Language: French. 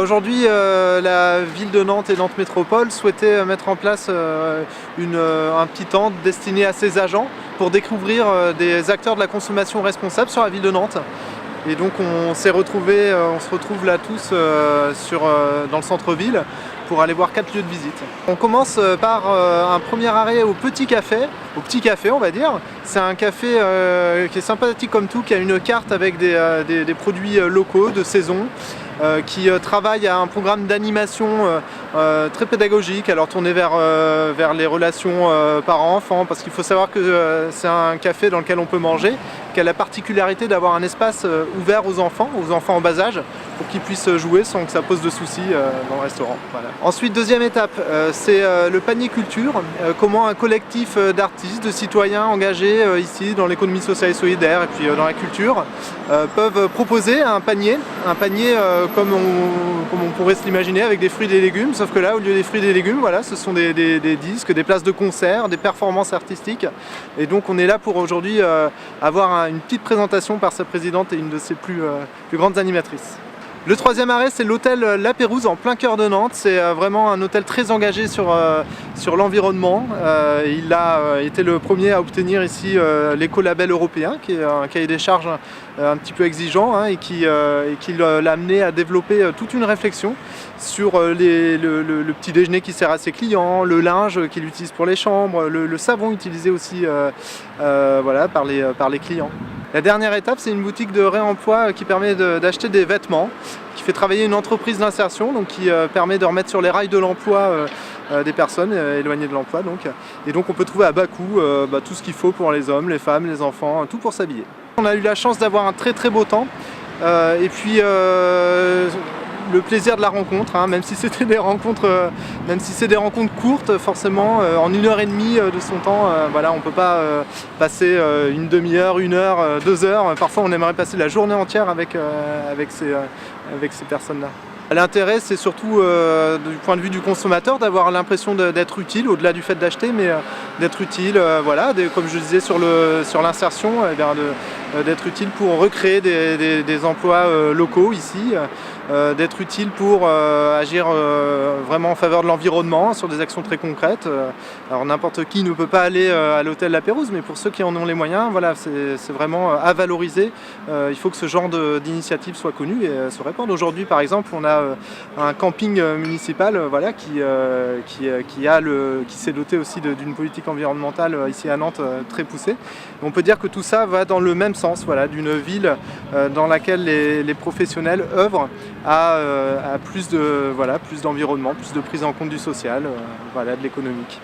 Aujourd'hui, la ville de Nantes et Nantes Métropole souhaitaient mettre en place un petit temps destiné à ses agents pour découvrir des acteurs de la consommation responsable sur la ville de Nantes. Et donc on se retrouve là tous dans le centre-ville pour aller voir 4 lieux de visite. On commence par un premier arrêt au Petit Café on va dire. C'est un café qui est sympathique comme tout, qui a une carte avec des produits locaux de saison, qui travaille à un programme d'animation très pédagogique, alors tourné vers les relations parents-enfants, parce qu'il faut savoir que c'est un café dans lequel on peut manger, qui a la particularité d'avoir un espace ouvert aux enfants en bas âge, pour qu'ils puissent jouer sans que ça pose de soucis dans le restaurant. Voilà. Ensuite, deuxième étape, c'est le panier culture, comment un collectif d'artistes, de citoyens engagés ici dans l'économie sociale et solidaire et puis dans la culture, peuvent proposer un panier comme on pourrait se l'imaginer, avec des fruits et des légumes, sauf que là, au lieu des fruits et des légumes, voilà, ce sont des disques, des places de concert, des performances artistiques. Et donc on est là pour aujourd'hui avoir une petite présentation par sa présidente et une de ses plus grandes animatrices. Le troisième arrêt, c'est l'hôtel La Pérouse en plein cœur de Nantes. C'est vraiment un hôtel très engagé sur l'environnement. Il a été le premier à obtenir ici l'écolabel européen, qui est un cahier des charges un petit peu exigeant, hein, et qui l'a amené à développer toute une réflexion sur le petit déjeuner qui sert à ses clients, le linge qu'il utilise pour les chambres, le savon utilisé aussi voilà, par les clients. La dernière étape, c'est une boutique de réemploi qui permet d'acheter des vêtements, qui fait travailler une entreprise d'insertion, donc qui permet de remettre sur les rails de l'emploi des personnes éloignées de l'emploi. Et donc on peut trouver à bas coût tout ce qu'il faut pour les hommes, les femmes, les enfants, tout pour s'habiller. On a eu la chance d'avoir un très beau temps, et puis le plaisir de la rencontre, hein, même si c'est des rencontres courtes, forcément, en 1h30 de son temps, voilà, on ne peut pas passer une demi-heure, 1 heure, 2 heures. Parfois on aimerait passer la journée entière avec ces personnes-là. L'intérêt, c'est surtout du point de vue du consommateur, d'avoir l'impression d'être utile, au-delà du fait d'acheter, mais d'être utile, voilà, comme je disais sur l'insertion, d'être utile pour recréer des emplois locaux ici, d'être utile pour agir vraiment en faveur de l'environnement sur des actions très concrètes. Alors n'importe qui ne peut pas aller à l'hôtel La Pérouse, mais pour ceux qui en ont les moyens, voilà, c'est vraiment à valoriser. Il faut que ce genre d'initiative soit connu et se répande. Aujourd'hui, par exemple, on a un camping municipal, voilà, qui s'est doté aussi d'une politique environnementale ici à Nantes très poussée. On peut dire que tout ça va dans le même sens, voilà, d'une ville dans laquelle les professionnels œuvrent à plus d'environnement, plus de prise en compte du social, voilà, de l'économique.